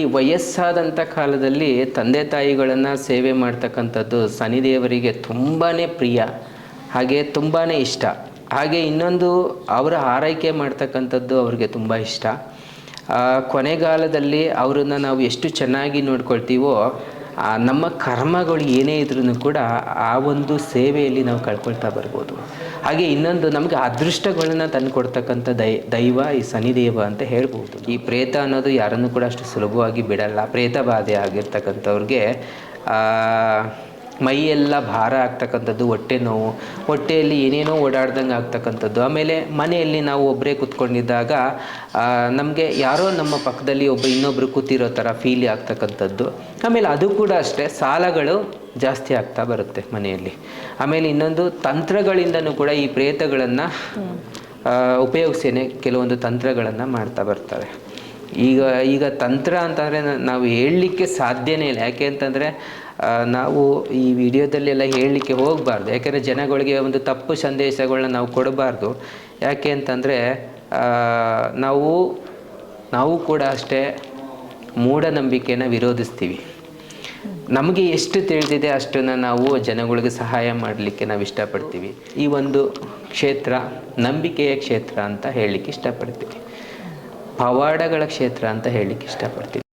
ಈ ವಯಸ್ಸಾದಂಥ ಕಾಲದಲ್ಲಿ ತಂದೆ ತಾಯಿಗಳನ್ನು ಸೇವೆ ಮಾಡ್ತಕ್ಕಂಥದ್ದು ಶನಿದೇವರಿಗೆ ತುಂಬಾ ಪ್ರಿಯ, ಹಾಗೆ ತುಂಬಾ ಇಷ್ಟ. ಹಾಗೆ ಇನ್ನೊಂದು ಅವರ ಆರೈಕೆ ಮಾಡ್ತಕ್ಕಂಥದ್ದು ಅವ್ರಿಗೆ ತುಂಬ ಇಷ್ಟ. ಕೊನೆಗಾಲದಲ್ಲಿ ಅವರನ್ನು ನಾವು ಎಷ್ಟು ಚೆನ್ನಾಗಿ ನೋಡ್ಕೊಳ್ತೀವೋ ನಮ್ಮ ಕರ್ಮಗಳು ಏನೇ ಇದ್ರೂ ಕೂಡ ಆ ಒಂದು ಸೇವೆಯಲ್ಲಿ ನಾವು ಕಳ್ಕೊಳ್ತಾ ಬರ್ಬೋದು. ಹಾಗೆ ಇನ್ನೊಂದು ನಮಗೆ ಅದೃಷ್ಟಗಳನ್ನ ತಂದು ಕೊಡ್ತಕ್ಕಂಥ ದೈವ ಈ ಶನಿದೇವ ಅಂತ ಹೇಳ್ಬೋದು. ಈ ಪ್ರೇತ ಅನ್ನೋದು ಯಾರನ್ನು ಕೂಡ ಅಷ್ಟು ಸುಲಭವಾಗಿ ಬಿಡಲ್ಲ. ಪ್ರೇತ ಬಾಧೆ ಆಗಿರ್ತಕ್ಕಂಥವ್ರಿಗೆ ಮೈಯೆಲ್ಲ ಭಾರ ಆಗ್ತಕ್ಕಂಥದ್ದು, ಹೊಟ್ಟೆ ನೋವು, ಹೊಟ್ಟೆಯಲ್ಲಿ ಏನೇನೋ ಓಡಾಡ್ದಂಗೆ ಆಗ್ತಕ್ಕಂಥದ್ದು. ಆಮೇಲೆ ಮನೆಯಲ್ಲಿ ನಾವು ಒಬ್ಬರೇ ಕೂತ್ಕೊಂಡಿದ್ದಾಗ ನಮಗೆ ಯಾರೋ ನಮ್ಮ ಪಕ್ಕದಲ್ಲಿ ಇನ್ನೊಬ್ಬರು ಕೂತಿರೋ ಥರ ಫೀಲ್ ಆಗ್ತಕ್ಕಂಥದ್ದು. ಆಮೇಲೆ ಅದು ಕೂಡ ಅಷ್ಟೇ, ಸಾಲಗಳು ಜಾಸ್ತಿ ಆಗ್ತಾ ಬರುತ್ತೆ ಮನೆಯಲ್ಲಿ. ಆಮೇಲೆ ಇನ್ನೊಂದು ತಂತ್ರಗಳಿಂದನೂ ಕೂಡ ಈ ಪ್ರೇತಗಳನ್ನು ಉಪಯೋಗಿಸೇನೆ ಕೆಲವೊಂದು ತಂತ್ರಗಳನ್ನು ಮಾಡ್ತಾ ಬರ್ತಾರೆ. ಈಗ ತಂತ್ರ ಅಂತಂದರೆ ನಾವು ಹೇಳಲಿಕ್ಕೆ ಸಾಧ್ಯನೇ ಇಲ್ಲ. ಯಾಕೆ ಅಂತಂದರೆ ನಾವು ಈ ವಿಡಿಯೋದಲ್ಲೆಲ್ಲ ಹೇಳಲಿಕ್ಕೆ ಹೋಗಬಾರ್ದು. ಯಾಕೆಂದರೆ ಜನಗಳಿಗೆ ಒಂದು ತಪ್ಪು ಸಂದೇಶಗಳನ್ನ ನಾವು ಕೊಡಬಾರ್ದು. ಯಾಕೆ ಅಂತಂದರೆ ನಾವು ಕೂಡ ಅಷ್ಟೇ ಮೂಢನಂಬಿಕೆನ ವಿರೋಧಿಸ್ತೀವಿ. ನಮಗೆ ಎಷ್ಟು ತಿಳಿದಿದೆ ಅಷ್ಟನ್ನು ನಾವು ಜನಗಳಿಗೆ ಸಹಾಯ ಮಾಡಲಿಕ್ಕೆ ನಾವು ಇಷ್ಟಪಡ್ತೀವಿ. ಈ ಒಂದು ಕ್ಷೇತ್ರ ನಂಬಿಕೆಯ ಕ್ಷೇತ್ರ ಅಂತ ಹೇಳಲಿಕ್ಕೆ ಇಷ್ಟಪಡ್ತೀವಿ, ಪವಾಡಗಳ ಕ್ಷೇತ್ರ ಅಂತ ಹೇಳಲಿಕ್ಕೆ ಇಷ್ಟಪಡ್ತೀವಿ.